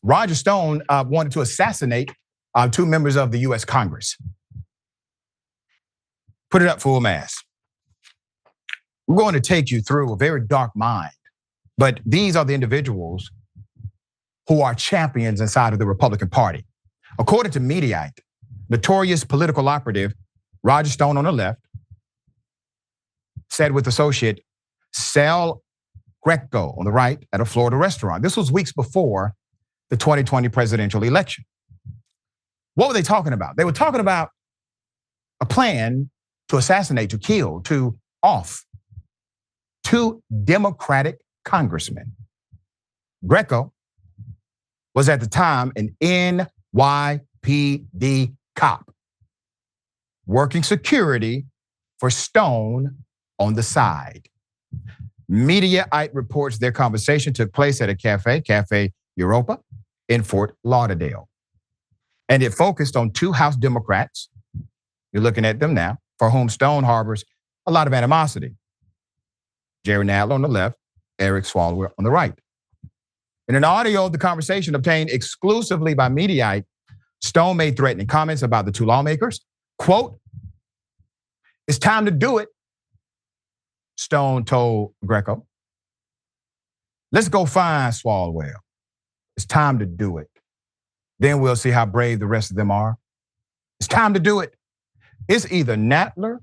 Roger Stone wanted to assassinate two members of the U.S. Congress. Put it up, full mass. I'm going to take you through a very dark mind, but these are the individuals who are champions inside of the Republican Party. According to Mediaite, notorious political operative Roger Stone on the left said with associate Sal Greco on the right at a Florida restaurant. This was weeks before the 2020 presidential election. What were they talking about? They were talking about a plan to assassinate, to kill, to off two Democratic congressmen. Greco was at the time an NYPD cop working security for Stone on the side. Mediaite reports their conversation took place at a cafe, Caffe Europa, in Fort Lauderdale. And it focused on two House Democrats, you're looking at them now, for whom Stone harbors a lot of animosity. Jerry Nadler on the left, Eric Swalwell on the right. In an audio of the conversation obtained exclusively by Mediaite, Stone made threatening comments about the two lawmakers. Quote, "It's time to do it," Stone told Greco. "Let's go find Swalwell. It's time to do it. Then we'll see how brave the rest of them are. It's time to do it. It's either Nadler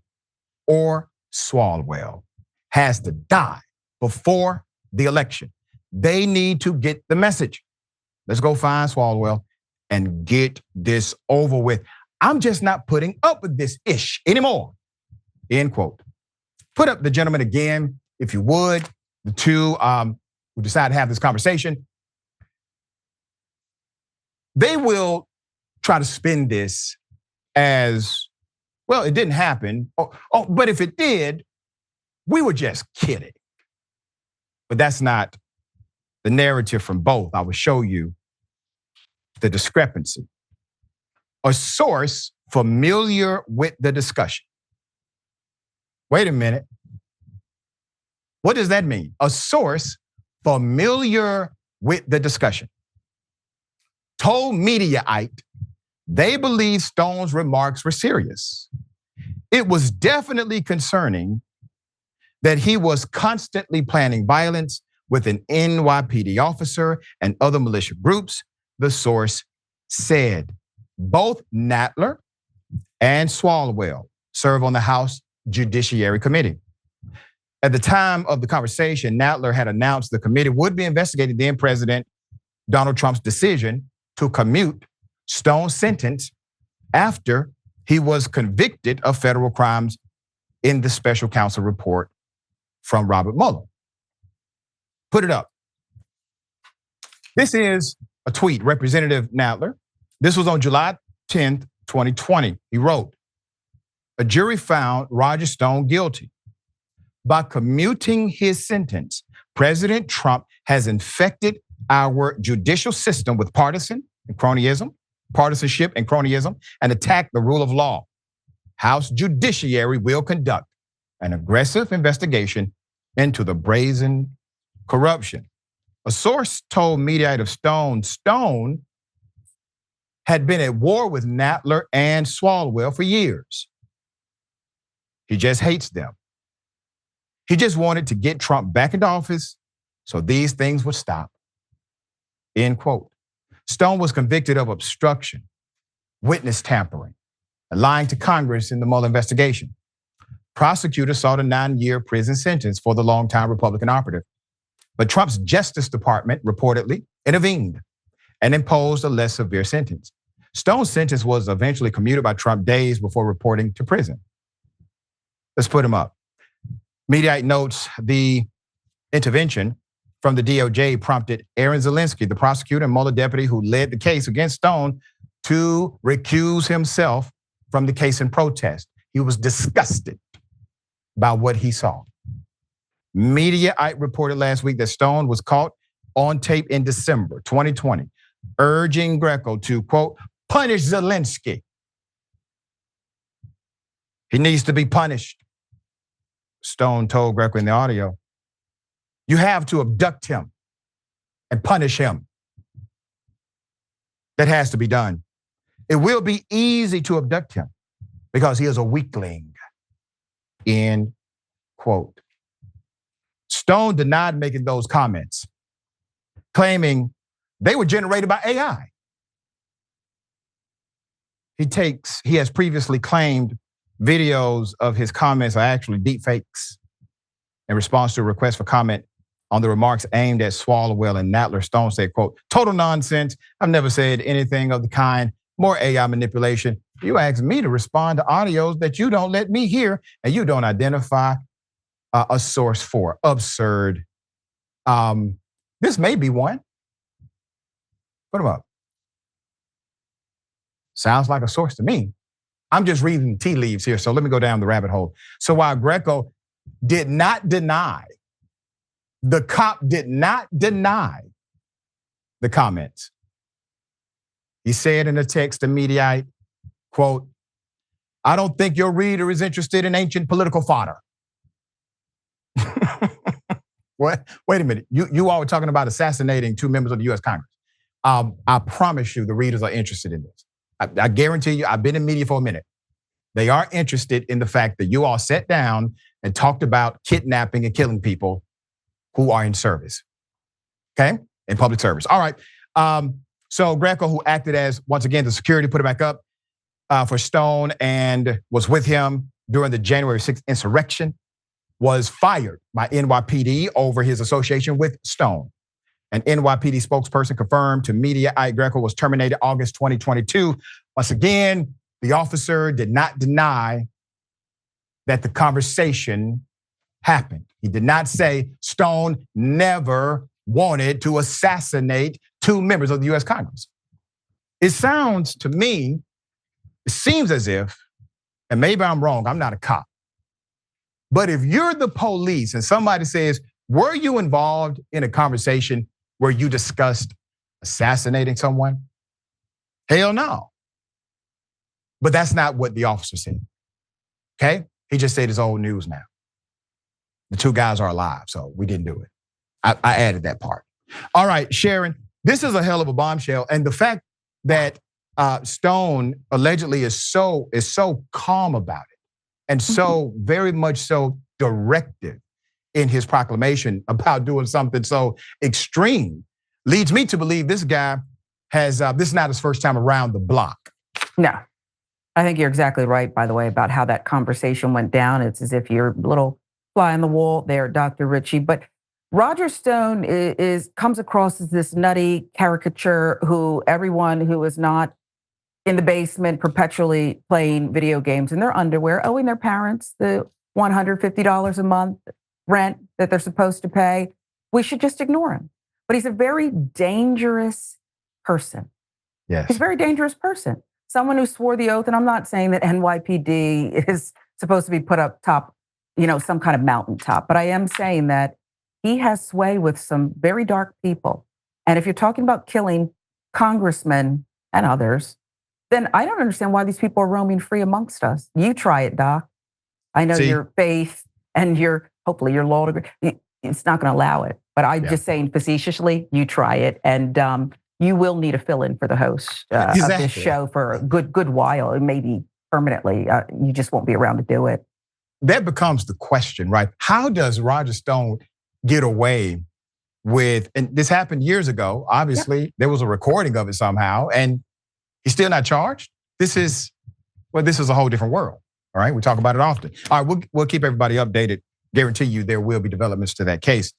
or Swalwell has to die before the election. They need to get the message. Let's go find Swalwell and get this over with. I'm just not putting up with this ish anymore." End quote. Put up the gentleman again, if you would, the two who decide to have this conversation. They will try to spin this as, well, it didn't happen. But if it did, we were just kidding. But that's not the narrative from both. I will show you the discrepancy. A source familiar with the discussion. Wait a minute. What does that mean? A source familiar with the discussion told Mediaite they believe Stone's remarks were serious. It was definitely concerning that he was constantly planning violence with an NYPD officer and other militia groups, the source said. Both Nadler and Swalwell serve on the House Judiciary Committee. At the time of the conversation, Nadler had announced the committee would be investigating then President Donald Trump's decision to commute Stone's sentence after he was convicted of federal crimes in the special counsel report from Robert Mueller. Put it up. This is a tweet, Representative Nadler. This was on July 10th, 2020. He wrote, "A jury found Roger Stone guilty. By commuting his sentence, President Trump has infected our judicial system with partisanship and cronyism, and attacked the rule of law. House Judiciary will conduct an aggressive investigation into the brazen corruption." A source told Mediaite of Stone had been at war with Nadler and Swalwell for years. He just hates them. He just wanted to get Trump back into office so these things would stop. End quote. Stone was convicted of obstruction, witness tampering, and lying to Congress in the Mueller investigation. Prosecutors sought a 9-year prison sentence for the longtime Republican operative. But Trump's Justice Department reportedly intervened and imposed a less severe sentence. Stone's sentence was eventually commuted by Trump days before reporting to prison. Let's put him up. Mediaite notes the intervention from the DOJ prompted Aaron Zelinsky, the prosecutor and Mueller deputy who led the case against Stone, to recuse himself from the case in protest. He was disgusted by what he saw. Mediaite reported last week that Stone was caught on tape in December 2020, urging Greco to, quote, "punish Zelinsky. He needs to be punished," Stone told Greco in the audio. "You have to abduct him and punish him." that has to be done. It will be easy to abduct him because he is a weakling. End quote. Stone denied making those comments, claiming they were generated by AI. He has previously claimed videos of his comments are actually deepfakes in response to a request for comment on the remarks aimed at Swalwell and Nadler. Stone said, quote, total nonsense. I've never said anything of the kind. More AI manipulation. You asked me to respond to audios that you don't let me hear and you don't identify a source for. Absurd. This may be one. Put them up. Sounds like a source to me. I'm just reading tea leaves here, so let me go down the rabbit hole. So while Greco did not deny, the cop did not deny the comments. He said in a text to Mediaite, quote, I don't think your reader is interested in ancient political fodder. What? Wait a minute. You all were talking about assassinating 2 members of the US Congress. I promise you the readers are interested in this. I guarantee you, I've been in media for a minute. They are interested in the fact that you all sat down and talked about kidnapping and killing people who are in service, okay? In public service. All right, so Greco, who acted as, once again, the security, put it back up for Stone and was with him during the January 6th insurrection, was fired by NYPD over his association with Stone. An NYPD spokesperson confirmed to Mediaite Greco was terminated August 2022. Once again, the officer did not deny that the conversation happened. He did not say Stone never wanted to assassinate 2 members of the US Congress. It sounds to me, it seems as if, and maybe I'm wrong, I'm not a cop, but if you're the police and somebody says, were you involved in a conversation where you discussed assassinating someone? Hell no. But that's not what the officer said, okay? He just said it's old news now. The 2 guys are alive, so we didn't do it. I added that part. All right, Sharon, this is a hell of a bombshell. And the fact that Stone allegedly is so calm about it and so very much so directive in his proclamation about doing something so extreme leads me to believe this guy has, this is not his first time around the block. No, I think you're exactly right, by the way, about how that conversation went down. It's as if you're a little fly on the wall there, Dr. Richey. But Roger Stone comes across as this nutty caricature who everyone who is not in the basement perpetually playing video games in their underwear, owing their parents the $150 a month rent that they're supposed to pay, we should just ignore him. But he's a very dangerous person. Yes. He's a very dangerous person. Someone who swore the oath, and I'm not saying that NYPD is supposed to be put up top, some kind of mountaintop, but I am saying that he has sway with some very dark people. And if you're talking about killing congressmen and others, then I don't understand why these people are roaming free amongst us. You try it, Doc. I know your faith and hopefully your law degree, it's not going to allow it. But I'm just saying facetiously, you try it. And you will need a fill-in for the host of this show for a good while, and maybe permanently. You just won't be around to do it. That becomes the question, right? How does Roger Stone get away with, and this happened years ago, obviously, there was a recording of it somehow, and he's still not charged? This is a whole different world, all right? We talk about it often. All right, we'll keep everybody updated. Guarantee you there will be developments to that case.